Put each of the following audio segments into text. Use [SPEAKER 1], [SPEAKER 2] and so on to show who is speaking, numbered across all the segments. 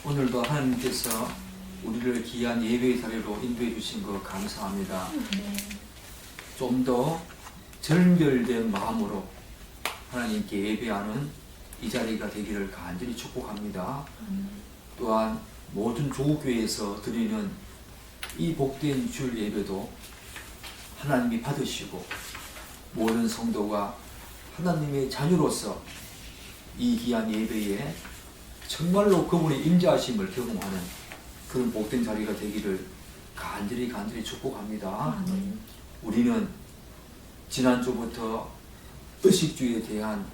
[SPEAKER 1] 오늘도 하나님께서 우리를 귀한 예배의 자리로 인도해 주신 것 감사합니다. 좀 더 절절된 마음으로 하나님께 예배하는 이 자리가 되기를 간절히 축복합니다. 또한 모든 조국교회에서 드리는 이 복된 주일 예배도 하나님이 받으시고 모든 성도가 하나님의 자녀로서 이 귀한 예배에 정말로 그분의 임재하심을 경험하는 그런 복된 자리가 되기를 간절히 축복합니다. 우리는 지난주부터 의식주에 대한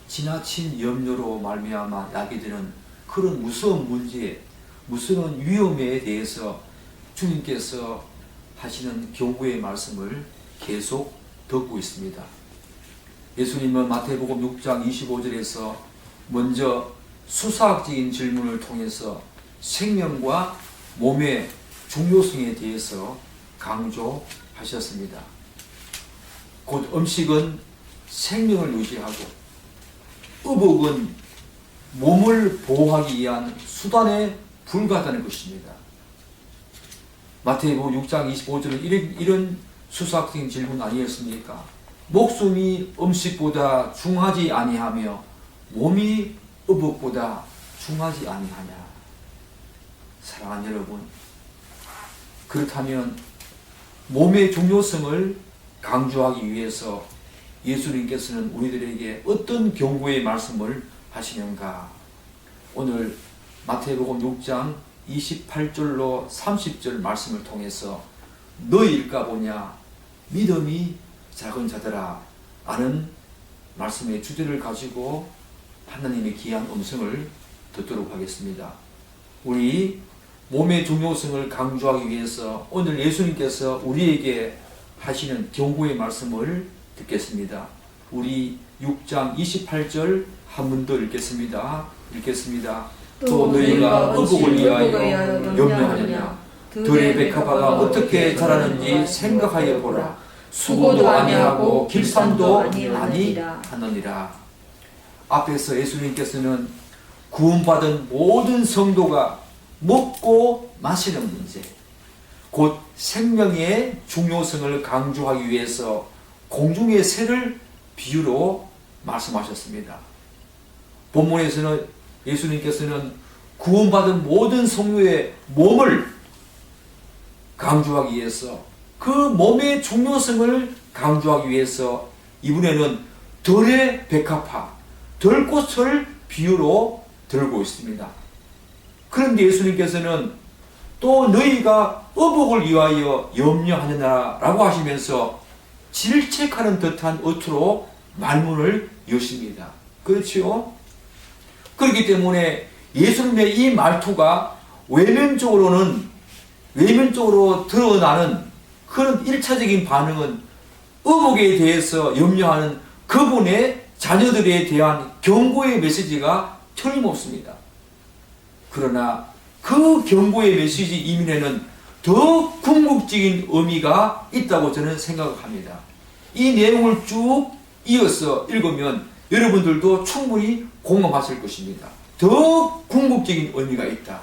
[SPEAKER 1] 지나친 염려로 말미암아 야기되는 그런 무서운 문제, 무서운 위험에 대해서 주님께서 하시는 경고의 말씀을 계속 듣고 있습니다. 예수님은 마태복음 6장 25절에서 먼저 수사학적인 질문을 통해서 생명과 몸의 중요성에 대해서 강조하셨습니다. 곧 음식은 생명을 유지하고 의복은 몸을 보호하기 위한 수단에 불과하다는 것입니다. 마태복음 6장 25절은 이런 수사학적인 질문 아니었습니까? 목숨이 음식보다 중하지 아니하며 몸이 의복보다 중하지 아니하냐. 사랑하는 여러분, 그렇다면 몸의 중요성을 강조하기 위해서 예수님께서는 우리들에게 어떤 경고의 말씀을 하시는가? 오늘 마태복음 6장 28절로 30절 말씀을 통해서 너희일까 보냐 믿음이 작은 자들아 라는 말씀의 주제를 가지고 하나님의 귀한 음성을 듣도록 하겠습니다. 우리 몸의 중요성을 강조하기 위해서 오늘 예수님께서 우리에게 하시는 경고의 말씀을 듣겠습니다. 우리 6장 28절 한 번 더 읽겠습니다. 또 너희가 의복을 위하여 염려하느냐 들의 백합화가 어떻게 자라는지 생각하여 보라. 수고도 아니하고 길쌈도 아니하느니라. 앞에서 예수님께서는 구원받은 모든 성도가 먹고 마시는 문제, 곧 생명의 중요성을 강조하기 위해서 공중의 새를 비유로 말씀하셨습니다. 본문에서는 예수님께서는 구원받은 모든 성도의 몸을 강조하기 위해서 그 몸의 중요성을 강조하기 위해서 이번에는 들의 백합화, 들꽃을 비유로 들고 있습니다. 그런데 예수님께서는 또 너희가 의복을 위하여 염려하느냐 라고 하시면서 질책하는 듯한 어투로 말문을 여십니다. 그렇지요? 그렇기 때문에 예수님의 이 말투가 외면적으로 드러나는 그런 1차적인 반응은 의복에 대해서 염려하는 그분의 자녀들에 대한 경고의 메시지가 틀림없습니다. 그러나 그 경고의 메시지 이면에는 더 궁극적인 의미가 있다고 저는 생각합니다. 이 내용을 쭉 이어서 읽으면 여러분들도 충분히 공감하실 것입니다. 더 궁극적인 의미가 있다.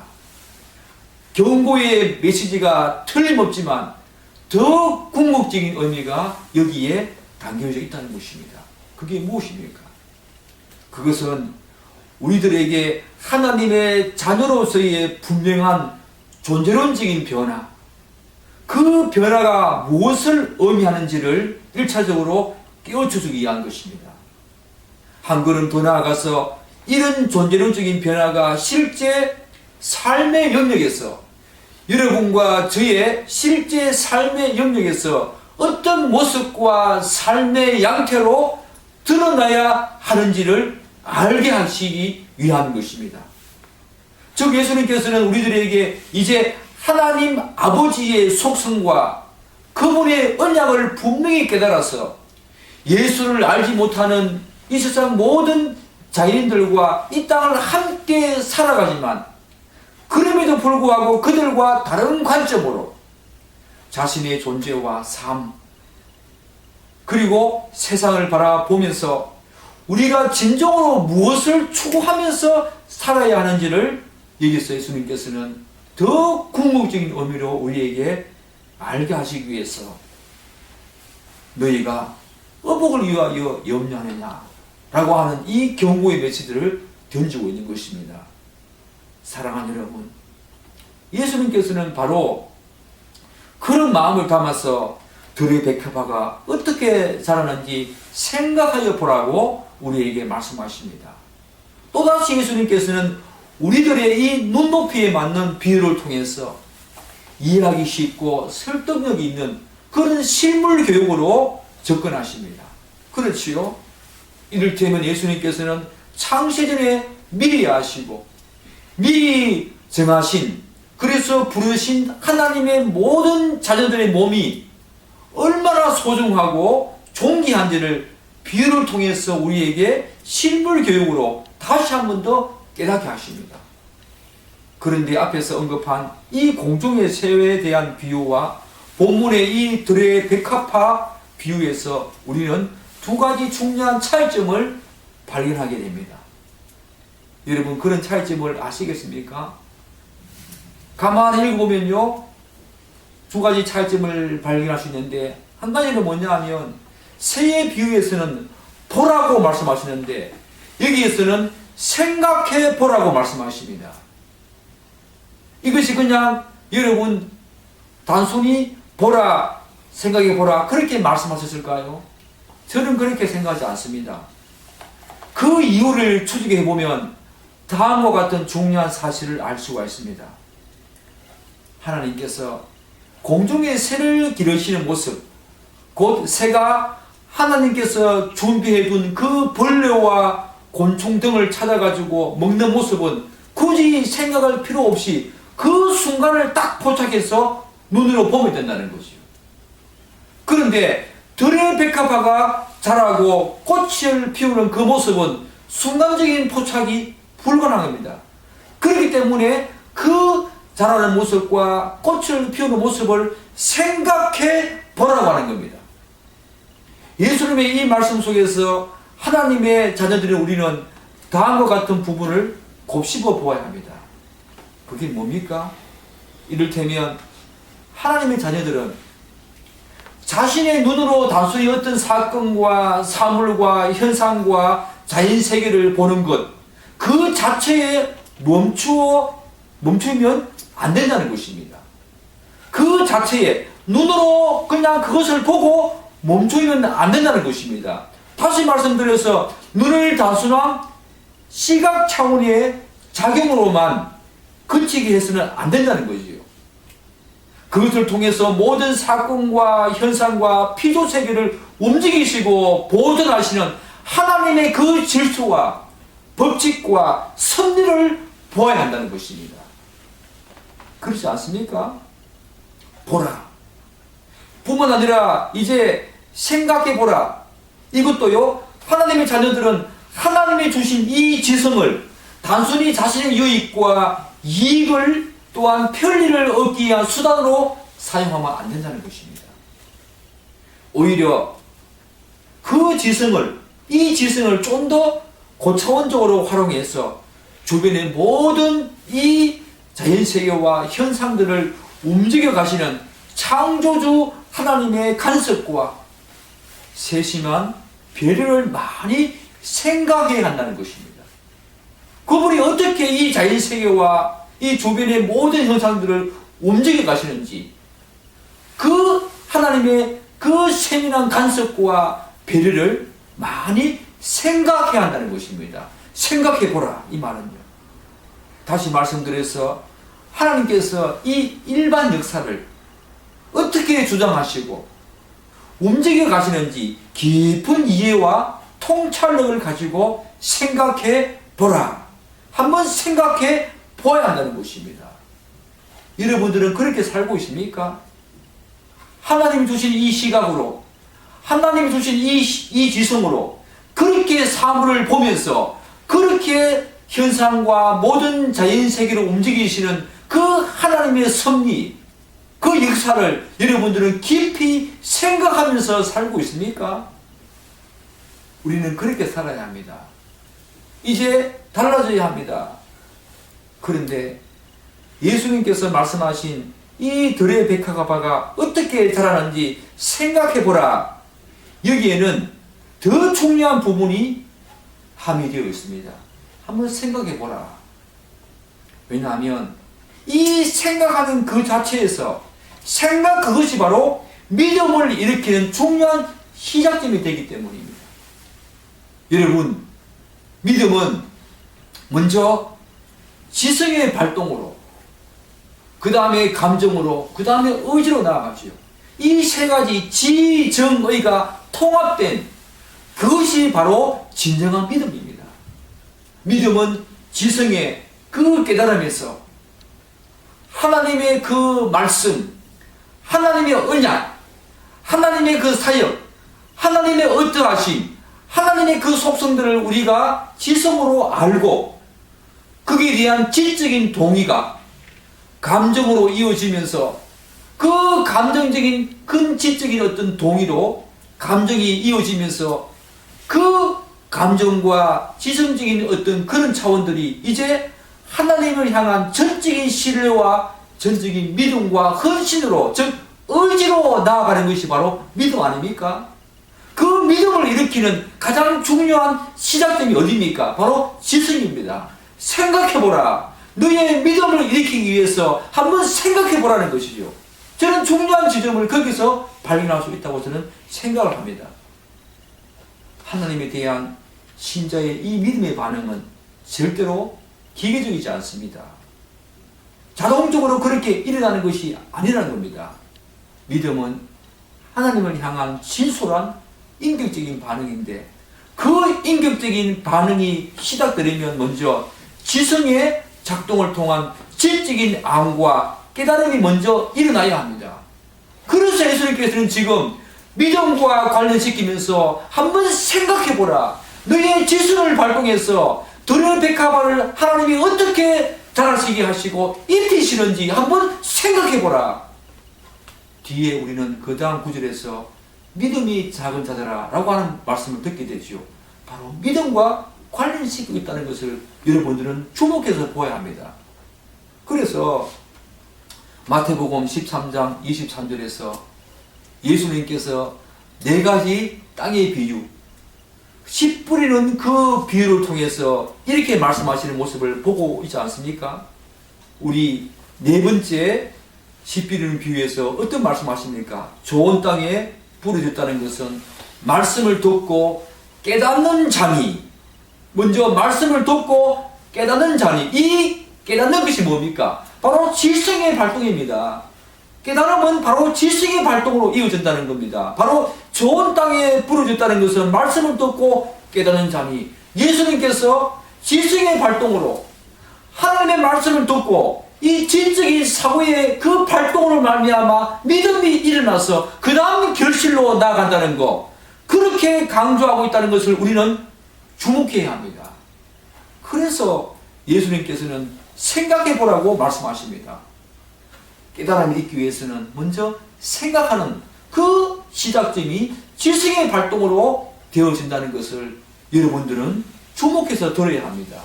[SPEAKER 1] 경고의 메시지가 틀림없지만 더 궁극적인 의미가 여기에 담겨져 있다는 것입니다. 그게 무엇입니까? 그것은 우리들에게 하나님의 자녀로서의 분명한 존재론적인 변화, 그 변화가 무엇을 의미하는지를 1차적으로 깨우쳐주기 위한 것입니다. 한 걸음 더 나아가서 이런 존재론적인 변화가 실제 삶의 영역에서 여러분과 저의 실제 삶의 영역에서 어떤 모습과 삶의 양태로 드러나야 하는지를 알게 하시기 위한 것입니다. 즉 예수님께서는 우리들에게 이제 하나님 아버지의 속성과 그분의 언약을 분명히 깨달아서 예수를 알지 못하는 이 세상 모든 자연인들과 이 땅을 함께 살아가지만 그럼에도 불구하고 그들과 다른 관점으로 자신의 존재와 삶 그리고 세상을 바라보면서 우리가 진정으로 무엇을 추구하면서 살아야 하는지를 여기서 예수님께서는 더 궁극적인 의미로 우리에게 알게 하시기 위해서 너희가 어복을 위하여 염려하느냐 라고 하는 이 경고의 메시지를 던지고 있는 것입니다. 사랑하는 여러분, 예수님께서는 바로 그런 마음을 담아서 들의 백합화가 어떻게 자라는지 생각하여 보라고 우리에게 말씀하십니다. 또다시 예수님께서는 우리들의 이 눈높이에 맞는 비유를 통해서 이해하기 쉽고 설득력이 있는 그런 실물 교육으로 접근하십니다. 그렇지요? 이를테면 예수님께서는 창세전에 미리 아시고 미리 정하신, 그래서 부르신 하나님의 모든 자녀들의 몸이 얼마나 소중하고 존귀한지를 비유를 통해서 우리에게 실물 교육으로 다시 한 번 더 깨닫게 하십니다. 그런데 앞에서 언급한 이 공중의 새에 대한 비유와 본문의 이 들의 백합화 비유에서 우리는 두 가지 중요한 차이점을 발견하게 됩니다. 여러분, 그런 차이점을 아시겠습니까? 가만히 읽어보면요, 두 가지 차이점을 발견할 수 있는데, 한 가지는 뭐냐 하면 새의 비유에서는 보라고 말씀하시는데 여기에서는 생각해 보라고 말씀하십니다. 이것이 그냥 여러분 단순히 보라, 생각해 보라 그렇게 말씀하셨을까요? 저는 그렇게 생각하지 않습니다. 그 이유를 추적해 보면 다음과 같은 중요한 사실을 알 수가 있습니다. 하나님께서 공중의 새를 기르시는 모습, 곧 새가 하나님께서 준비해 둔 그 벌레와 곤충 등을 찾아가지고 먹는 모습은 굳이 생각할 필요 없이 그 순간을 딱 포착해서 눈으로 보면 된다는 거죠. 그런데 들의 백합화가 자라고 꽃을 피우는 그 모습은 순간적인 포착이 불가능한 겁니다. 그렇기 때문에 그 자라는 모습과 꽃을 피우는 모습을 생각해 보라고 하는 겁니다. 예수님의 이 말씀 속에서 하나님의 자녀들인 우리는 다음과 같은 부분을 곱씹어 보아야 합니다. 그게 뭡니까? 이를테면 하나님의 자녀들은 자신의 눈으로 단순히 어떤 사건과 사물과 현상과 자연세계를 보는 것, 그 자체에 멈추면 안 된다는 것입니다. 그 자체에 눈으로 그냥 그것을 보고 멈추면 안 된다는 것입니다. 다시 말씀드려서 눈을 단순한 시각 차원의 작용으로만 그치게 해서는 안 된다는 거지요. 그것을 통해서 모든 사건과 현상과 피조세계를 움직이시고 보존하시는 하나님의 그 질서와 법칙과 섭리를 보아야 한다는 것입니다. 그렇지 않습니까? 보라. 뿐만 아니라 이제 생각해 보라. 이것도요, 하나님의 자녀들은 하나님이 주신 이 지성을 단순히 자신의 유익과 이익을 또한 편리를 얻기 위한 수단으로 사용하면 안 된다는 것입니다. 오히려 이 지성을 좀 더 고차원적으로 활용해서 주변의 모든 이 자연세계와 현상들을 움직여 가시는 창조주 하나님의 간섭과 세심한 배려를 많이 생각해야 한다는 것입니다. 그분이 어떻게 이 자연세계와 이 주변의 모든 현상들을 움직여 가시는지, 그 하나님의 그 세밀한 간섭과 배려를 많이 생각해야 한다는 것입니다. 생각해 보라, 이 말은요. 다시 말씀드려서 하나님께서 이 일반 역사를 어떻게 주장하시고 움직여 가시는지 깊은 이해와 통찰력을 가지고 생각해 보라. 한번 생각해 보아야 한다는 것입니다. 여러분들은 그렇게 살고 있습니까? 하나님이 주신 이 시각으로, 하나님이 주신 이 지성으로 그렇게 사물을 보면서 그렇게 현상과 모든 자연세계를 움직이시는 그 하나님의 섭리, 그 역사를 여러분들은 깊이 생각하면서 살고 있습니까? 우리는 그렇게 살아야 합니다. 이제 달라져야 합니다. 그런데 예수님께서 말씀하신 이 들의 백합화가 어떻게 자라는지 생각해 보라. 여기에는 더 중요한 부분이 함유되어 있습니다. 한번 생각해 보라. 왜냐하면 이 생각하는 그 자체에서 생각 그것이 바로 믿음을 일으키는 중요한 시작점이 되기 때문입니다. 여러분, 믿음은 먼저 지성의 발동으로, 그 다음에 감정으로, 그 다음에 의지로 나아가죠. 이 세 가지 지정의가 통합된 그것이 바로 진정한 믿음입니다. 믿음은 지성의 그 깨달음에서 하나님의 그 말씀, 하나님의 언약, 하나님의 그 사역, 하나님의 어떠하심, 하나님의 그 속성들을 우리가 지성으로 알고 거기에 대한 지적인 동의가 감정으로 이어지면서 그 감정적인 근지적인 어떤 동의로 감정이 이어지면서 그 감정과 지성적인 어떤 그런 차원들이 이제 하나님을 향한 전적인 신뢰와 전적인 믿음과 헌신으로, 즉 의지로 나아가는 것이 바로 믿음 아닙니까? 그 믿음을 일으키는 가장 중요한 시작점이 어디입니까? 바로 지성입니다. 생각해보라. 너의 믿음을 일으키기 위해서 한번 생각해보라는 것이죠. 저는 중요한 지점을 거기서 발견할 수 있다고 저는 생각을 합니다. 하나님에 대한 신자의 이 믿음의 반응은 절대로 기계적이지 않습니다. 자동적으로 그렇게 일어나는 것이 아니라는 겁니다. 믿음은 하나님을 향한 진솔한 인격적인 반응인데 그 인격적인 반응이 시작되려면 먼저 지성의 작동을 통한 질적인 암과 깨달음이 먼저 일어나야 합니다. 그래서 예수님께서는 지금 믿음과 관련시키면서 한번 생각해보라. 너의 지성을 발동해서 들의 백합화를 하나님이 어떻게 자랄수있게 하시고 입히시는지 한번 생각해보라. 뒤에 우리는 그 다음 구절에서 믿음이 작은 자들아 라고 하는 말씀을 듣게 되죠. 바로 믿음과 관련시키고 있다는 것을 여러분들은 주목해서 보아야 합니다. 그래서 마태복음 13장 23절에서 예수님께서 네 가지 땅의 비유, 씨 뿌리는 그 비유를 통해서 이렇게 말씀하시는 모습을 보고 있지 않습니까? 우리 네 번째 씨 뿌리는 비유에서 어떤 말씀하십니까? 좋은 땅에 뿌려졌다는 것은 말씀을 듣고 깨닫는 자니, 먼저 말씀을 듣고 깨닫는 자니, 이 깨닫는 것이 뭡니까? 바로 지성의 발동입니다. 깨달음은 바로 지성의 발동으로 이어진다는 겁니다. 바로 좋은 땅에 부러졌다는 것은 말씀을 듣고 깨닫는 자니, 예수님께서 지성의 발동으로 하나님의 말씀을 듣고 이 진적인 사고의 그 발동으로 말미암아 믿음이 일어나서 그 다음 결실로 나아간다는 것, 그렇게 강조하고 있다는 것을 우리는 주목해야 합니다. 그래서 예수님께서는 생각해보라고 말씀하십니다. 깨달음을 잊기 위해서는 먼저 생각하는 그 시작점이 지성의 발동으로 되어진다는 것을 여러분들은 주목해서 들어야 합니다.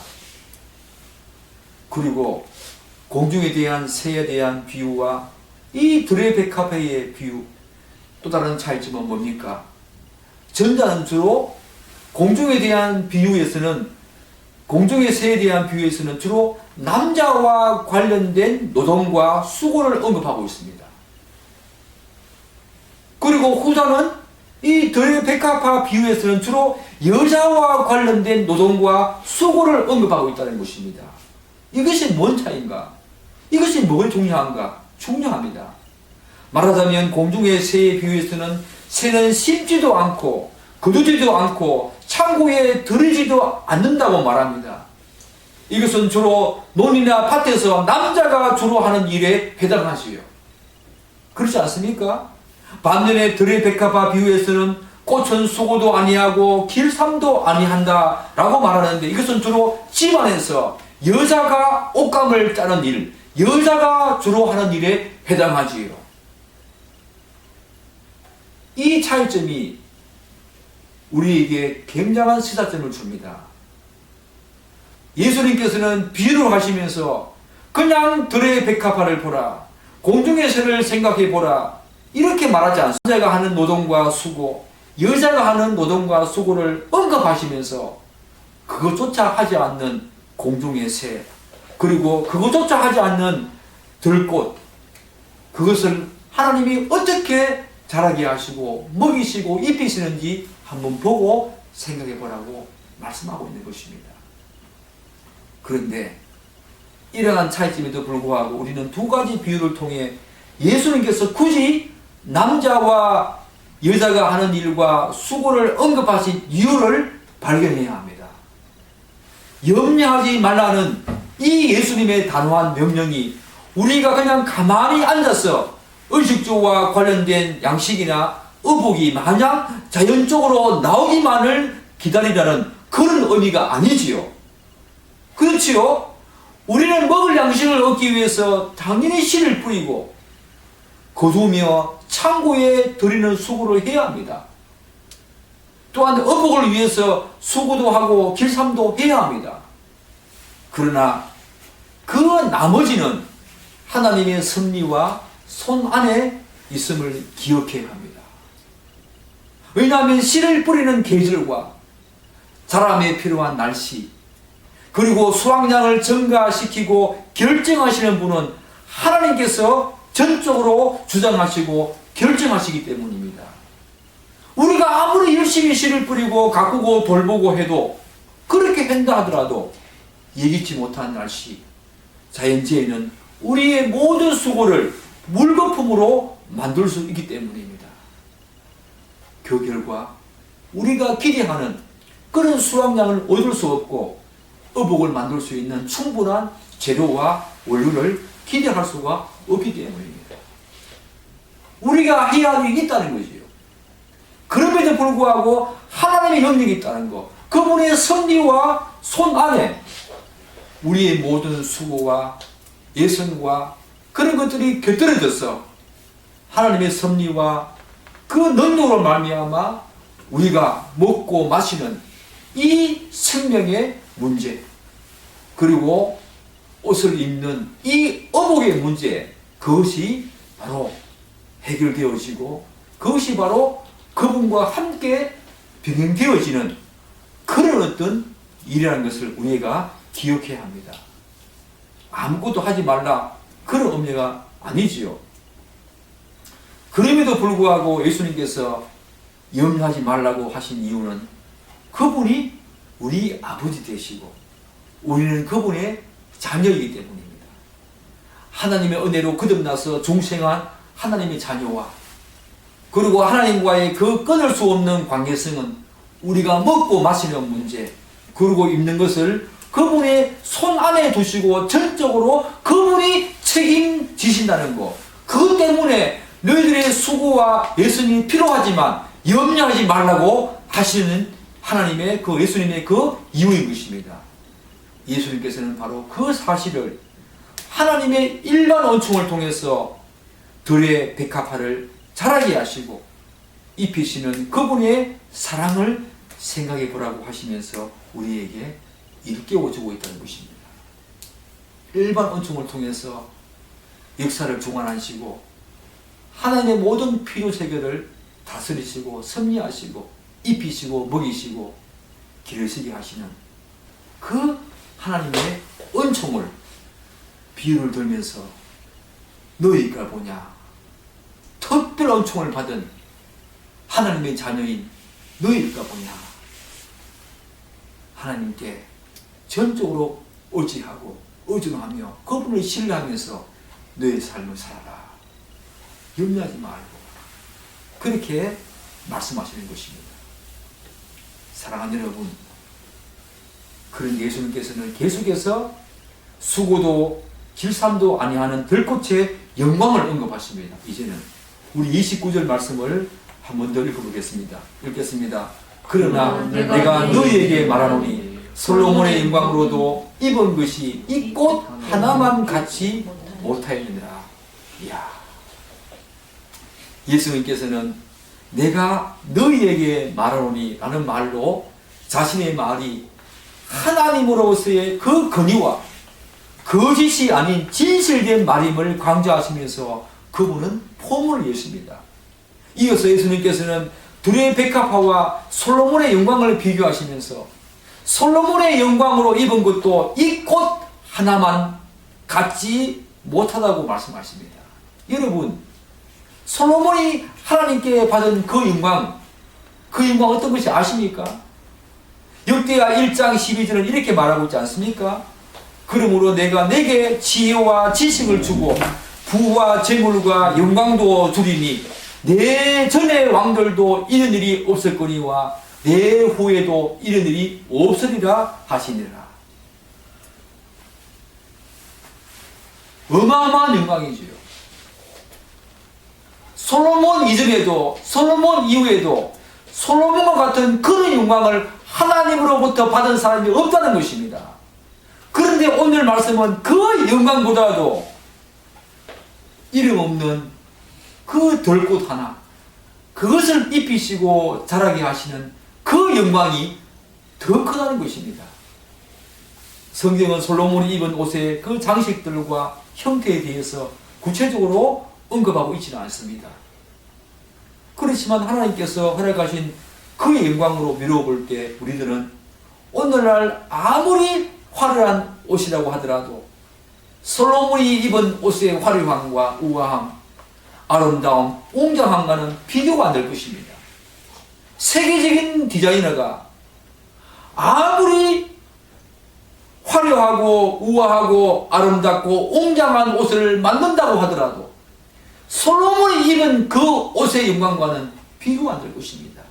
[SPEAKER 1] 그리고 공중에 대한 새에 대한 비유와 이 들의 백합화의 비유, 또 다른 차이점은 뭡니까? 전자는 주로 공중에 대한 비유에서는, 공중의 새에 대한 비유에서는 주로 남자와 관련된 노동과 수고를 언급하고 있습니다. 그리고 후자는 이 들의 백합화 비유에서는 주로 여자와 관련된 노동과 수고를 언급하고 있다는 것입니다. 이것이 뭔 차이인가? 이것이 뭘 중요한가? 중요합니다. 말하자면 공중의 새의 비유에서는 새는 심지도 않고 거두지도 않고 창고에 들이지도 않는다고 말합니다. 이것은 주로 논이나 밭에서 남자가 주로 하는 일에 해당하지요. 그렇지 않습니까? 반면에 들의 백합화 비유에서는 꽃은 수고도 아니하고 길삼도 아니한다 라고 말하는데, 이것은 주로 집안에서 여자가 옷감을 짜는 일, 여자가 주로 하는 일에 해당하지요. 이 차이점이 우리에게 굉장한 시사점을 줍니다. 예수님께서는 비유를 하시면서 그냥 들의 백합화를 보라, 공중의 새를 생각해 보라, 이렇게 말하지 않습니다. 남자가 하는 노동과 수고, 여자가 하는 노동과 수고를 언급하시면서 그것조차 하지 않는 공중의 새, 그리고 그것조차 하지 않는 들꽃, 그것을 하나님이 어떻게 자라게 하시고 먹이시고 입히시는지 한번 보고 생각해 보라고 말씀하고 있는 것입니다. 그런데 이러한 차이점에도 불구하고 우리는 두 가지 비유를 통해 예수님께서 굳이 남자와 여자가 하는 일과 수고를 언급하신 이유를 발견해야 합니다. 염려하지 말라는 이 예수님의 단호한 명령이 우리가 그냥 가만히 앉아서 의식주와 관련된 양식이나 의복이 마냥 자연적으로 나오기만을 기다리라는 그런 의미가 아니지요. 그렇지요? 우리는 먹을 양식을 얻기 위해서 당연히 씨를 뿌리고 거두며 창고에 들이는 수고를 해야 합니다. 또한 의복을 위해서 수고도 하고 길쌈도 해야 합니다. 그러나 그 나머지는 하나님의 섭리와 손 안에 있음을 기억해야 합니다. 왜냐하면 씨를 뿌리는 계절과 자람에 필요한 날씨, 그리고 수확량을 증가시키고 결정하시는 분은 하나님께서 전적으로 주장하시고 결정하시기 때문입니다. 우리가 아무리 열심히 씨를 뿌리고 가꾸고 돌보고 해도, 그렇게 한다 하더라도 예기치 못한 날씨, 자연재해는 우리의 모든 수고를 물거품으로 만들 수 있기 때문입니다. 그 결과 우리가 기대하는 그런 수확량을 얻을 수 없고 의복을 만들 수 있는 충분한 재료와 원료를 기대할 수가 없기 때문입니다. 우리가 해야 할 일이 있다는 거지요. 그럼에도 불구하고 하나님의 영역이 있다는 것, 그분의 섭리와 손 안에 우리의 모든 수고와 예선과 그런 것들이 곁들여져서 하나님의 섭리와 그 능력으로 말미암아 우리가 먹고 마시는 이 생명의 문제, 그리고 옷을 입는 이 의복의 문제, 그것이 바로 해결되어지고 그것이 바로 그분과 함께 병행되어지는 그런 어떤 일이라는 것을 우리가 기억해야 합니다. 아무것도 하지 말라, 그런 의미가 아니지요. 그럼에도 불구하고 예수님께서 염려하지 말라고 하신 이유는 그분이 우리 아버지 되시고 우리는 그분의 자녀이기 때문입니다. 하나님의 은혜로 거듭나서 중생한 하나님의 자녀와, 그리고 하나님과의 그 끊을 수 없는 관계성은 우리가 먹고 마시는 문제, 그리고 입는 것을 그분의 손 안에 두시고 전적으로 그분이 책임지신다는 것, 그것 때문에 너희들의 수고와 예수님이 필요하지만 염려하지 말라고 하시는 하나님의 그 예수님의 그 이유인 것입니다. 예수님께서는 바로 그 사실을 하나님의 일반 언총을 통해서 들의 백합화를 자라게 하시고 입히시는 그분의 사랑을 생각해 보라고 하시면서 우리에게 일깨워주고 있다는 것입니다. 일반 언총을 통해서 역사를 주관하시고 하나님의 모든 필요체계를 다스리시고 섭리하시고 입히시고 먹이시고 기르시게 하시는 그 하나님의 은총을 비유를 들면서 너희가 보냐, 특별 은총을 받은 하나님의 자녀인 너희가 보냐, 하나님께 전적으로 의지하고 의존하며 그분을 신뢰하면서 너의 삶을 살아라, 염려하지 말고, 그렇게 말씀하시는 것입니다. 사랑하는 여러분, 그런 예수님께서는 계속해서 수고도 길쌈도 아니하는 들꽃의 영광을 언급하십니다. 이제는 우리 29절 말씀을 한 번 더 읽어보겠습니다. 읽겠습니다. 그러나 내가 너희에게 말하노니 솔로몬의 영광으로도 입은 것이 이 꽃 하나만 같이 못하였느니라. 이야, 예수님께서는 내가 너희에게 말하노니 라는 말로 자신의 말이 하나님으로서의 그 권위와 거짓이 아닌 진실된 말임을 강조하시면서 그분은 포문을 여십니다. 이어서 예수님께서는 둘의 백합화와 솔로몬의 영광을 비교하시면서 솔로몬의 영광으로 입은 것도 이 꽃 하나만 갖지 못하다고 말씀하십니다. 여러분, 솔로몬이 하나님께 받은 그 영광 어떤 것이 아십니까? 역대하 1장 12절은 이렇게 말하고 있지 않습니까? 그러므로 내가 내게 지혜와 지식을 주고 부와 재물과 영광도 주리니 내 전의 왕들도 이런 일이 없을거니와 내 후에도 이런 일이 없으리라 하시니라. 어마어마한 영광이지요. 솔로몬 이전에도 솔로몬 이후에도 솔로몬과 같은 그런 영광을 하나님으로부터 받은 사람이 없다는 것입니다. 그런데 오늘 말씀은 그 영광보다도 이름 없는 그 들꽃 하나, 그것을 입히시고 자라게 하시는 그 영광이 더 크다는 것입니다. 성경은 솔로몬이 입은 옷의 그 장식들과 형태에 대해서 구체적으로 언급하고 있지는 않습니다. 그렇지만 하나님께서 허락하신 그 영광으로 미루어볼 때 우리들은 오늘날 아무리 화려한 옷이라고 하더라도 솔로몬이 입은 옷의 화려함과 우아함, 아름다움, 웅장함과는 비교가 안 될 것입니다. 세계적인 디자이너가 아무리 화려하고 우아하고 아름답고 웅장한 옷을 만든다고 하더라도 솔로몬이 입은 그 옷의 영광과는 비교가 안 될 것입니다.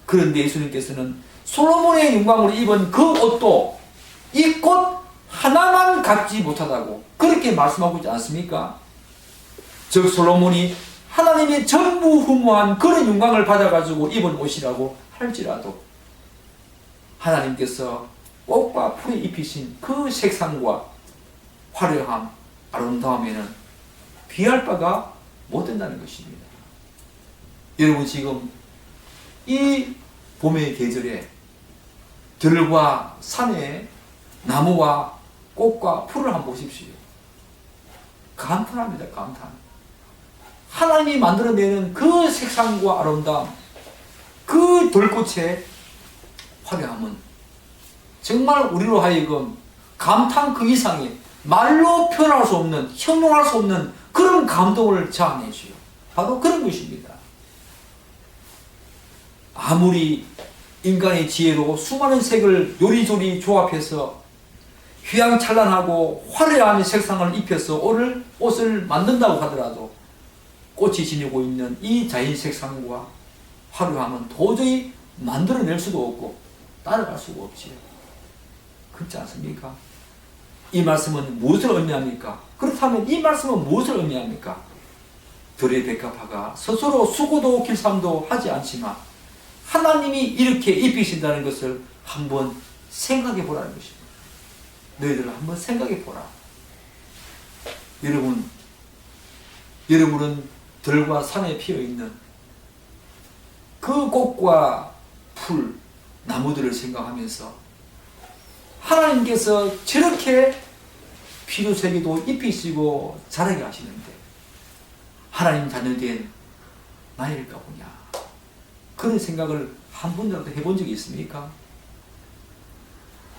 [SPEAKER 1] 그런데 예수님께서는 솔로몬의 영광으로 입은 그 옷도 이 꽃 하나만 갖지 못하다고 그렇게 말씀하고 있지 않습니까? 즉 솔로몬이 하나님의 전무후무한 그런 영광을 받아가지고 입은 옷이라고 할지라도 하나님께서 꽃과 풀에 입히신 그 색상과 화려함, 아름다움에는 비할 바가 못 된다는 것입니다. 여러분, 지금 이 봄의 계절에 들과 산에 나무와 꽃과 풀을 한번 보십시오. 감탄합니다. 감탄. 하나님이 만들어내는 그 색상과 아름다움, 그 들꽃의 화려함은 정말 우리로 하여금 감탄 그 이상의 말로 표현할 수 없는, 형용할 수 없는 그런 감동을 자아내지요. 바로 그런 것입니다. 아무리 인간의 지혜로 수많은 색을 요리조리 조합해서 휘황찬란하고 화려한 색상을 입혀서 옷을 만든다고 하더라도 꽃이 지니고 있는 이 자연 색상과 화려함은 도저히 만들어낼 수도 없고 따라갈 수가 없지요. 그렇지 않습니까? 이 말씀은 무엇을 의미합니까? 그렇다면 이 말씀은 무엇을 의미합니까? 들의 백합화가 스스로 수고도 길쌈도 하지 않지만 하나님이 이렇게 입히신다는 것을 한번 생각해 보라는 것입니다. 너희들 한번 생각해 보라. 여러분은 들과 산에 피어있는 그 꽃과 풀, 나무들을 생각하면서 하나님께서 저렇게 피조세계도 입히시고 자라게 하시는데 하나님 자녀된 나일까 보냐, 그런 생각을 한 번이라도 해본 적이 있습니까?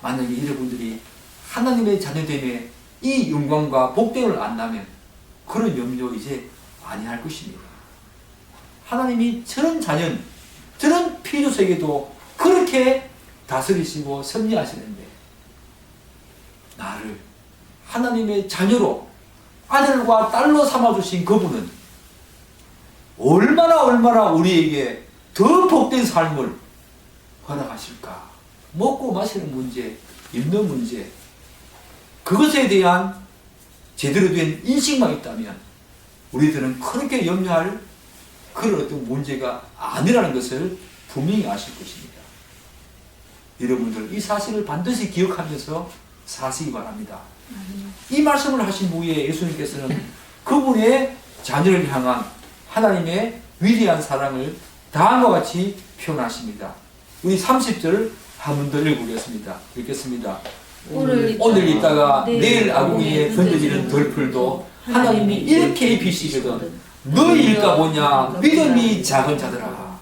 [SPEAKER 1] 만약에 여러분들이 하나님의 자녀됨에 이 영광과 복됨을 안다면 그런 염려 이제 아니할 것입니다. 하나님이 저런 자연, 저런 피조세계도 그렇게 다스리시고 섭리하시는데 나를 하나님의 자녀로 아들과 딸로 삼아주신 그분은 얼마나 우리에게 더 복된 삶을 허락하실까? 먹고 마시는 문제, 입는 문제, 그것에 대한 제대로 된 인식만 있다면 우리들은 그렇게 염려할 그런 어떤 문제가 아니라는 것을 분명히 아실 것입니다. 여러분들 이 사실을 반드시 기억하면서 사시기 바랍니다. 이 말씀을 하신 후에 예수님께서는 그분의 자녀를 향한 하나님의 위대한 사랑을 다음과 같이 표현하십니다. 우리 30절 한 번 더 읽어보겠습니다. 읽겠습니다.
[SPEAKER 2] 오늘
[SPEAKER 1] 있다가 내일 아궁이에 던져지는 덜풀도 하나님이 이렇게 입히시거든 너희일까 보냐 믿음이 작은 자들아.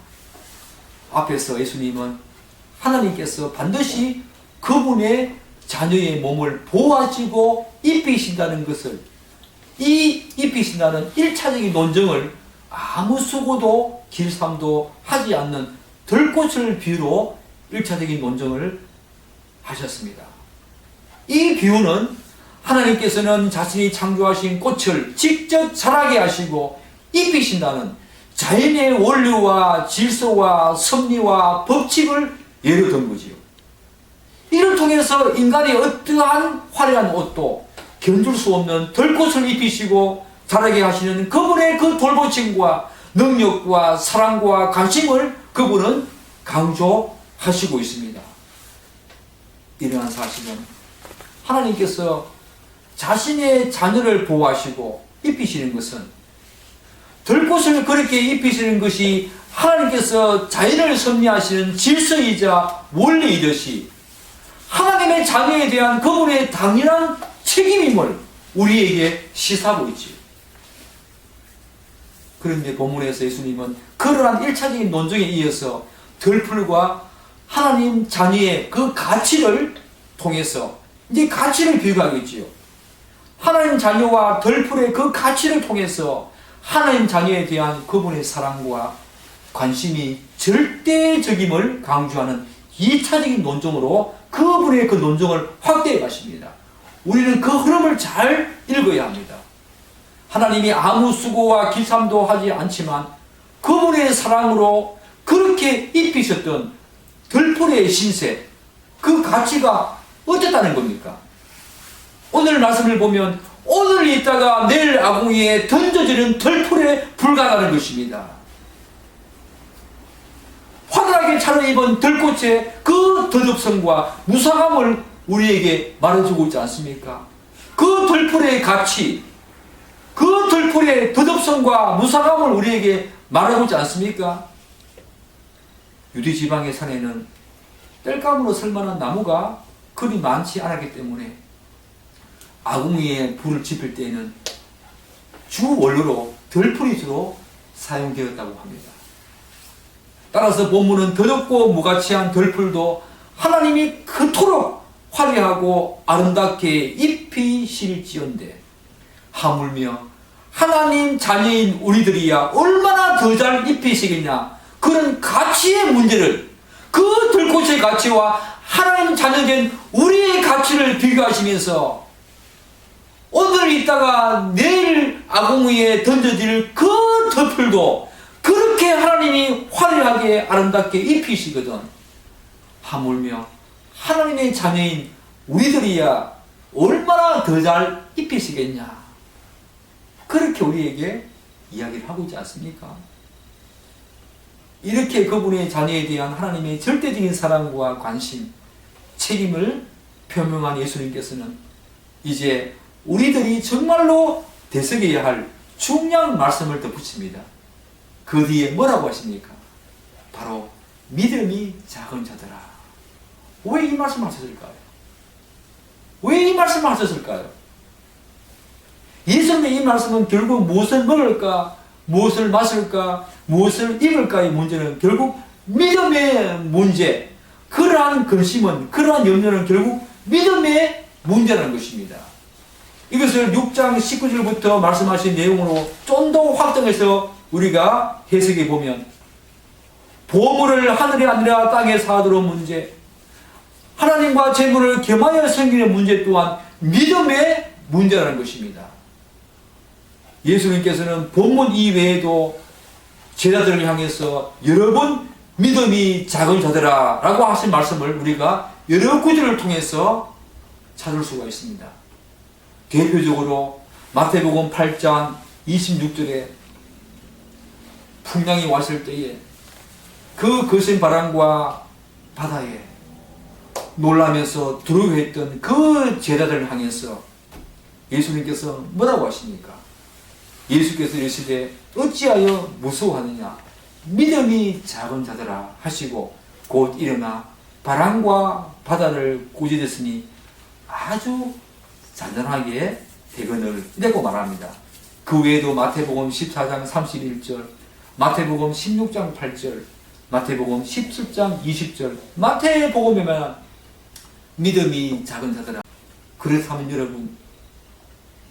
[SPEAKER 1] 앞에서 예수님은 하나님께서 반드시 그분의 자녀의 몸을 보호하시고 입히신다는 것을, 이 입히신다는 1차적인 논증을 아무 수고도 길쌈도 하지 않는 들꽃을 비유로 1차적인 논증을 하셨습니다. 이 비유는 하나님께서는 자신이 창조하신 꽃을 직접 자라게 하시고 입히신다는 자연의 원리와 질서와 섭리와 법칙을 예로 든 거지요. 이를 통해서 인간이 어떠한 화려한 옷도 견줄 수 없는 들꽃을 입히시고 자라게 하시는 그분의 그 돌보침과 능력과 사랑과 관심을 그분은 강조하시고 있습니다. 이러한 사실은 하나님께서 자신의 자녀를 보호하시고 입히시는 것은, 들꽃을 그렇게 입히시는 것이 하나님께서 자연을 섭리하시는 질서이자 원리이듯이 하나님의 자녀에 대한 그분의 당연한 책임임을 우리에게 시사하고 있지요. 그런데 본문에서 예수님은 그러한 1차적인 논증에 이어서 들풀과 하나님 자녀의 그 가치를 통해서 이제 가치를 비교하겠지요. 하나님 자녀와 들풀의 그 가치를 통해서 하나님 자녀에 대한 그분의 사랑과 관심이 절대적임을 강조하는 2차적인 논증으로 그분의 그 논증을 확대해 가십니다. 우리는 그 흐름을 잘 읽어야 합니다. 하나님이 아무 수고와 기삼도 하지 않지만 그분의 사랑으로 그렇게 입히셨던 들풀의 신세, 그 가치가 어땠다는 겁니까? 오늘 말씀을 보면 오늘 있다가 내일 아궁이에 던져지는 들풀에 불과하다는 것입니다. 환하게 차려입은 들꽃의 그 더덥성과 무상함을 우리에게 말해주고 있지 않습니까? 그 들풀의 가치, 그 들풀의 더덥성과 무상함을 우리에게 말하고 있지 않습니까? 유대 지방의 산에는 땔감으로 쓸만한 나무가 그리 많지 않았기 때문에 아궁이에 불을 지필 때에는 주 원료로 들풀이 주로 사용되었다고 합니다. 따라서 본문은 더럽고 무가치한 들풀도 하나님이 그토록 화려하고 아름답게 입히실지언데 하물며 하나님 자녀인 우리들이야 얼마나 더 잘 입히시겠냐. 그런 가치의 문제를, 그 들꽃의 가치와 하나님 자녀된 우리의 가치를 비교하시면서 오늘 있다가 내일 아궁이에 던져질 그 들풀도 그렇게 하나님이 화려하게 아름답게 입히시거든 하물며 하나님의 자녀인 우리들이야 얼마나 더 잘 입히시겠냐. 그렇게 우리에게 이야기를 하고 있지 않습니까? 이렇게 그분의 자녀에 대한 하나님의 절대적인 사랑과 관심, 책임을 표명한 예수님께서는 이제 우리들이 정말로 되새겨야 할 중요한 말씀을 덧붙입니다. 그 뒤에 뭐라고 하십니까? 바로 믿음이 작은 자들아. 왜 이 말씀을 하셨을까요? 왜 이 말씀을 하셨을까요? 예수님의 이 말씀은 결국 무엇을 먹을까, 무엇을 마실까, 무엇을 입을까의 문제는 결국 믿음의 문제, 그러한 근심은, 그러한 염려는 결국 믿음의 문제라는 것입니다. 이것을 6장 19절부터 말씀하신 내용으로 좀 더 확장해서 우리가 해석해 보면 보물을 하늘이 아니라 땅에 사두는 문제, 하나님과 재물을 겸하여 섬기는 문제 또한 믿음의 문제라는 것입니다. 예수님께서는 본문 이외에도 제자들을 향해서 여러 번 믿음이 작은 자들아 라고 하신 말씀을 우리가 여러 구절을 통해서 찾을 수가 있습니다. 대표적으로 마태복음 8장 26절에 풍랑이 왔을 때에 그 거센 바람과 바다에 놀라면서 두려워했던 그 제자들을 향해서 예수님께서 뭐라고 하십니까? 예수께서 이르시되 어찌하여 무서워하느냐 믿음이 작은 자들아 하시고 곧 일어나 바람과 바다를 구제됐으니 아주 잔잔하게 되거늘 이라고 말합니다. 그 외에도 마태복음 14장 31절, 마태복음 16장 8절, 마태복음 17장 20절, 마태복음에만 믿음이 작은 자들아. 그렇다면 여러분,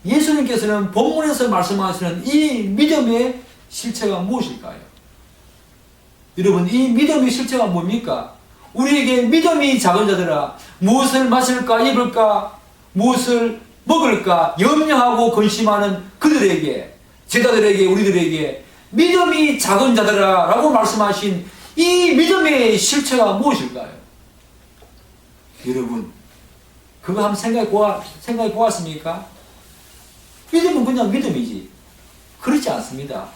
[SPEAKER 1] 예수님께서는 본문에서 말씀하시는 이 믿음의 실체가 무엇일까요? 여러분, 이 믿음의 실체가 뭡니까? 우리에게 믿음이 작은 자들아, 무엇을 마실까 입을까 무엇을 먹을까 염려하고 근심하는 그들에게, 제자들에게, 우리들에게 믿음이 작은 자들아 라고 말씀하신 이 믿음의 실체가 무엇일까요? 여러분, 그거 한번 생각해 보았습니까? 믿음은 그냥 믿음이지 그렇지 않습니다.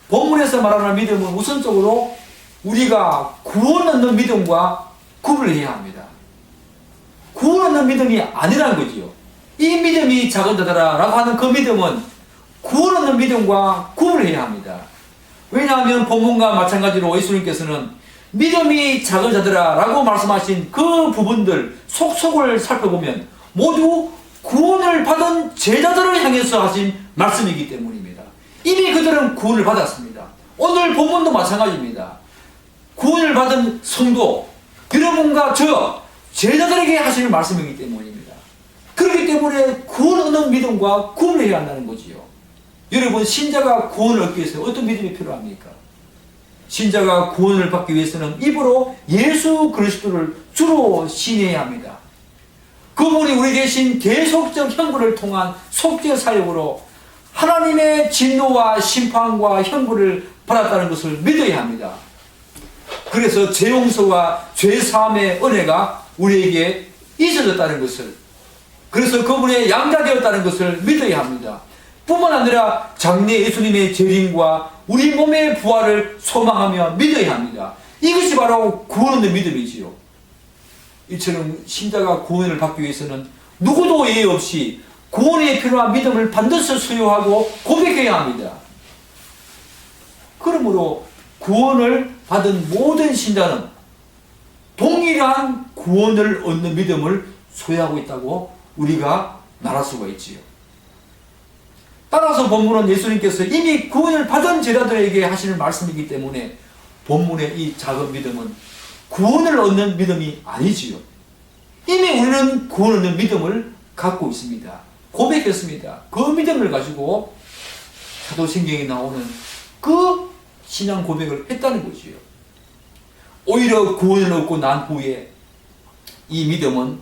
[SPEAKER 1] 본문에서 말하는 믿음은 우선적으로 우리가 구원 얻는 믿음과 구분을 해야 합니다. 구원 얻는 믿음이 아니라는 거지요. 이 믿음이 작은 자들아 라고 하는 그 믿음은 구원 얻는 믿음과 구분을 해야 합니다. 왜냐하면 본문과 마찬가지로 예수님께서는 믿음이 작은 자들아 라고 말씀하신 그 부분들 속속을 살펴보면 모두 구원을 받은 제자들을 향해서 하신 말씀이기 때문입니다. 이미 그들은 구원을 받았습니다. 오늘 본문도 마찬가지입니다. 구원을 받은 성도, 여러분과 저 제자들에게 하시는 말씀이기 때문입니다. 그렇기 때문에 구원 얻는 믿음과 구분을 해야 한다는 거지요. 여러분, 신자가 구원을 얻기 위해서 어떤 믿음이 필요합니까? 신자가 구원을 받기 위해서는 입으로 예수 그리스도를 주로 신뢰해야 합니다. 그분이 우리 대신 대속적 형벌을 통한 속죄 사역으로 하나님의 진노와 심판과 형벌을 받았다는 것을 믿어야 합니다. 그래서 죄 용서와 죄 사함의 은혜가 우리에게 있어졌다는 것을, 그래서 그분의 양자 되었다는 것을 믿어야 합니다. 뿐만 아니라 장래 예수님의 재림과 우리 몸의 부활을 소망하며 믿어야 합니다. 이것이 바로 구원 얻는 믿음이지요. 이처럼 신자가 구원을 받기 위해서는 누구도 예의 없이 구원에 필요한 믿음을 반드시 수요하고 고백해야 합니다. 그러므로 구원을 받은 모든 신자는 동일한 구원을 얻는 믿음을 소유하고 있다고 우리가 말할 수가 있지요. 따라서 본문은 예수님께서 이미 구원을 받은 제자들에게 하시는 말씀이기 때문에 본문의 이 작은 믿음은 구원을 얻는 믿음이 아니지요. 이미 우리는 구원 얻는 믿음을 갖고 있습니다. 고백했습니다. 그 믿음을 가지고 사도신경에 나오는 그 신앙 고백을 했다는 것이요. 오히려 구원을 얻고 난 후에 이 믿음은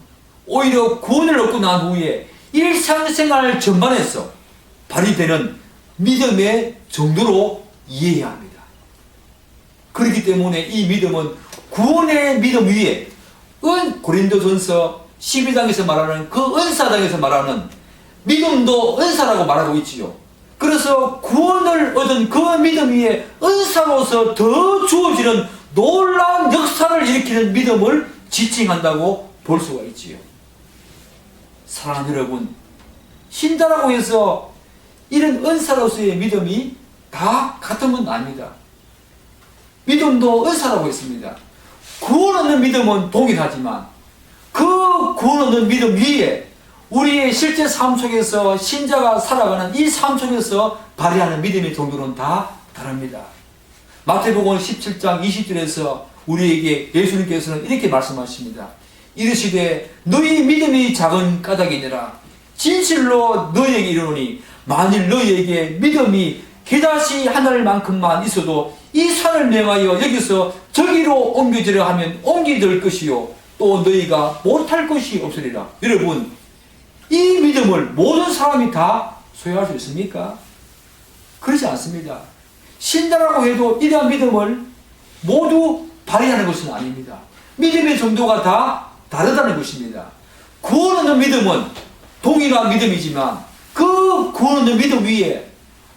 [SPEAKER 1] 오히려 구원을 얻고 난 후에 일상생활 전반에서 발휘되는 믿음의 정도로 이해해야 합니다. 그렇기 때문에 이 믿음은 구원의 믿음 위에 고린도전서 12장에서 말하는 그 은사장에서 말하는 믿음도 은사라고 말하고 있지요. 그래서 구원을 얻은 그 믿음 위에 은사로서 더 주어지는 놀라운 역사를 일으키는 믿음을 지칭한다고 볼 수가 있지요. 사랑하는 여러분, 신자라고 해서 이런 은사로서의 믿음이 다 같은 건 아닙니다. 믿음도 은사라고 했습니다. 구원 얻는 믿음은 동일하지만 그 구원 얻는 믿음 위에 우리의 실제 삶 속에서 신자가 살아가는 이 삶 속에서 발휘하는 믿음의 정도는 다 다릅니다. 마태복음 17장 20절에서 우리에게 예수님께서는 이렇게 말씀하십니다. 이르시되 너희 믿음이 작은 까닭이니라. 진실로 너희에게 이르노니 만일 너희에게 믿음이 게다시 하늘만큼만 있어도 이 산을 명하여 여기서 저기로 옮겨지려 하면 옮기될 것이요 또 너희가 못할 것이 없으리라. 여러분, 이 믿음을 모든 사람이 다 소유할 수 있습니까? 그렇지 않습니다. 신자라고 해도 이러한 믿음을 모두 발휘하는 것은 아닙니다. 믿음의 정도가 다 다르다는 것입니다. 구원 얻는 믿음은 동일한 믿음이지만 그 구원 얻는 믿음 위에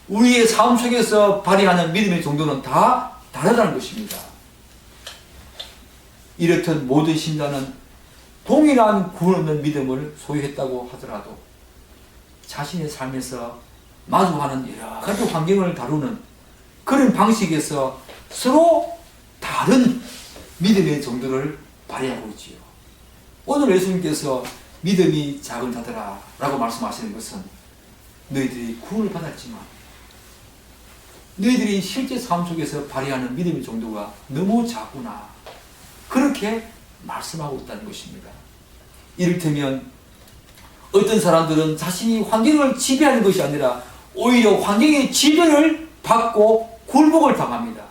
[SPEAKER 1] 우리의 삶 속에서 발휘하는 믿음의 정도는 다 다르다는 것입니다. 이렇듯 모든 신자는 동일한 구원 얻는 믿음을 소유했다고 하더라도 자신의 삶에서 마주하는 여러 가지 환경을 다루는 그런 방식에서 서로 다른 믿음의 정도를 발휘하고 있지요. 오늘 예수님께서 믿음이 작은 자들아 라고 말씀하시는 것은 너희들이 구원을 받았지만 너희들이 실제 삶 속에서 발휘하는 믿음의 정도가 너무 작구나, 그렇게 말씀하고 있다는 것입니다. 이를테면 어떤 사람들은 자신이 환경을 지배하는 것이 아니라 오히려 환경의 지배를 받고 굴복을 당합니다.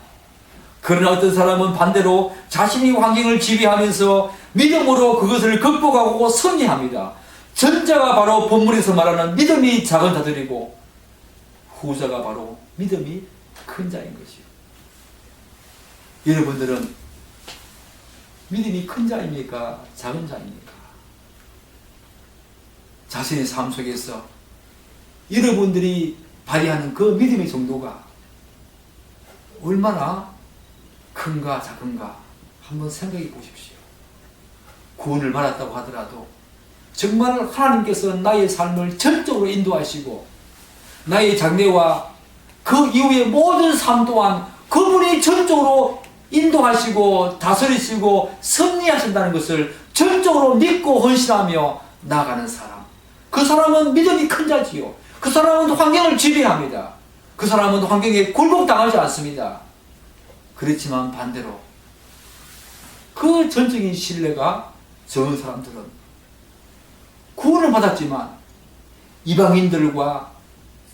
[SPEAKER 1] 그러나 어떤 사람은 반대로 자신이 환경을 지배하면서 믿음으로 그것을 극복하고 승리합니다. 전자가 바로 본문에서 말하는 믿음이 작은 자들이고 후자가 바로 믿음이 큰 자인 것이요. 여러분들은 믿음이 큰 자입니까? 작은 자입니까? 자신의 삶 속에서 여러분들이 발휘하는 그 믿음의 정도가 얼마나 큰가 작은가 한번 생각해 보십시오. 구원을 받았다고 하더라도 정말 하나님께서 나의 삶을 전적으로 인도하시고 나의 장래와 그 이후의 모든 삶 또한 그분이 전적으로 인도하시고 다스리시고 섭리하신다는 것을 전적으로 믿고 헌신하며 나아가는 사람, 그 사람은 믿음이 큰 자지요. 그 사람은 환경을 지배합니다. 그 사람은 환경에 굴복당하지 않습니다. 그렇지만 반대로 그 전적인 신뢰가 적은 사람들은 구원을 받았지만 이방인들과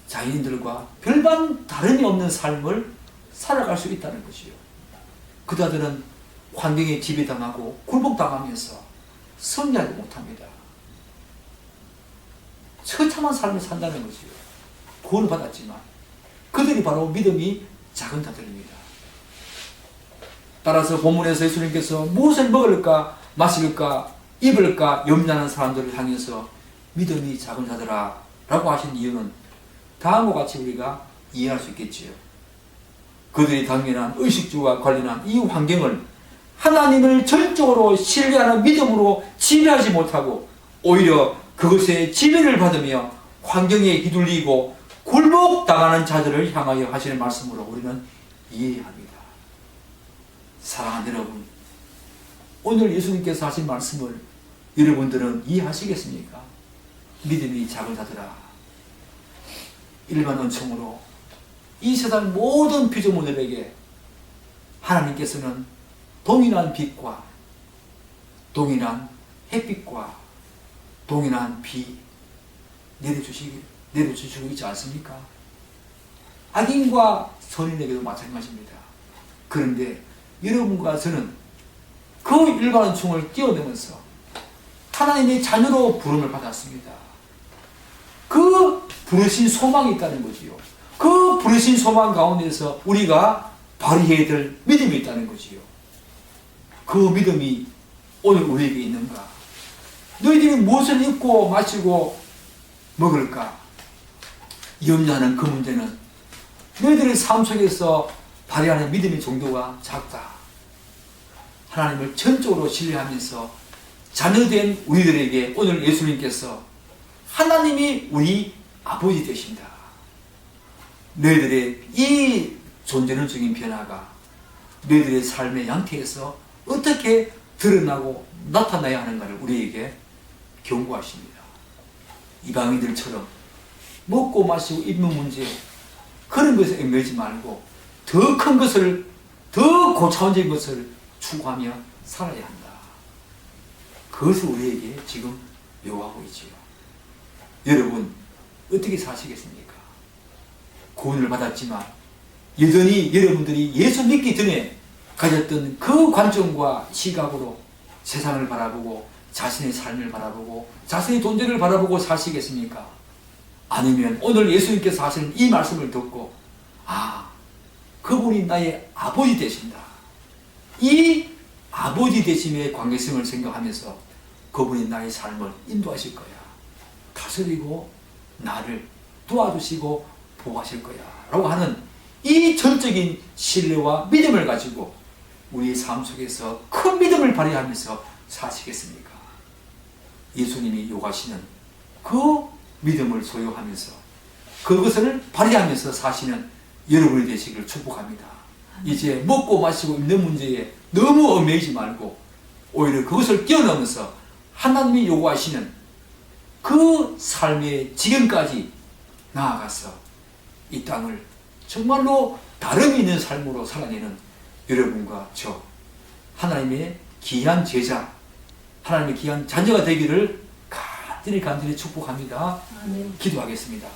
[SPEAKER 1] 자연인들과 별반 다름이 없는 삶을 살아갈 수 있다는 것이요. 그자들은 환경에 지배당하고 굴복당하면서 승리하지 못합니다. 처참한 삶을 산다는 것이요. 구원을 받았지만 그들이 바로 믿음이 작은 자들입니다. 따라서 본문에서 예수님께서 무엇을 먹을까 마실까 입을까 염려하는 사람들을 향해서 믿음이 작은 자들아 라고 하신 이유는 다음과 같이 우리가 이해할 수 있겠지요. 그들이 당면한 의식주와 관련한 이 환경을 하나님을 전적으로 신뢰하는 믿음으로 지배하지 못하고 오히려 그것에 지배를 받으며 환경에 휘둘리고 굴복당하는 자들을 향하여 하시는 말씀으로 우리는 이해해야 합니다. 사랑하는 여러분, 오늘 예수님께서 하신 말씀을 여러분들은 이해하시겠습니까? 믿음이 작은 자들아, 일반 은총으로 이 세상 모든 피조물들에게 하나님께서는 동일한 빛과 동일한 햇빛과 동일한 비 내려주시고 있지 않습니까? 악인과 선인에게도 마찬가지입니다. 그런데 여러분과 저는 그 일반 은총을 뛰어넘어서 하나님의 자녀로 부름을 받았습니다. 그 부르신 소망이 있다는 거지요. 그 부르신 소망 가운데서 우리가 발휘해야 될 믿음이 있다는 거지요. 그 믿음이 오늘 우리에게 있는가? 너희들이 무엇을 입고 마시고 먹을까? 염려하는 그 문제는 너희들의 삶 속에서 발휘하는 믿음의 정도가 작다. 하나님을 전적으로 신뢰하면서 자녀된 우리들에게 오늘 예수님께서 하나님이 우리 아버지 되신다. 너희들의 이 존재는 중인 변화가 너희들의 삶의 양태에서 어떻게 드러나고 나타나야 하는가를 우리에게 경고하십니다. 이방인들처럼 먹고 마시고 입는 문제 그런 것에 얽매이지 말고 더 큰 것을, 더 고차원적인 것을 추구하며 살아야 한다. 그것을 우리에게 지금 요구하고 있지요. 여러분 어떻게 사시겠습니까? 구원을 받았지만 여전히 여러분들이 예수 믿기 전에 가졌던 그 관점과 시각으로 세상을 바라보고 자신의 삶을 바라보고 자신의 존재를 바라보고 사시겠습니까? 아니면 오늘 예수님께서 하신 이 말씀을 듣고 그분이 나의 아버지 되신다. 이 아버지 되심의 관계성을 생각하면서 그분이 나의 삶을 인도하실 거야. 다스리고 나를 도와주시고 보호하실 거야. 라고 하는 이 전적인 신뢰와 믿음을 가지고 우리의 삶 속에서 큰 믿음을 발휘하면서 사시겠습니까? 예수님이 요구하시는 그 믿음을 소유하면서 그것을 발휘하면서 사시는 여러분이 되시기를 축복합니다. 이제 먹고 마시고 입는 문제에 너무 얽매이지 말고 오히려 그것을 뛰어넘어서 하나님이 요구하시는 그 삶의 지경까지 나아가서 이 땅을 정말로 다름이 있는 삶으로 살아내는 여러분과 저 하나님의 귀한 제자, 하나님의 귀한 자녀가 되기를 간절히 축복합니다.
[SPEAKER 2] 아멘.
[SPEAKER 1] 기도하겠습니다.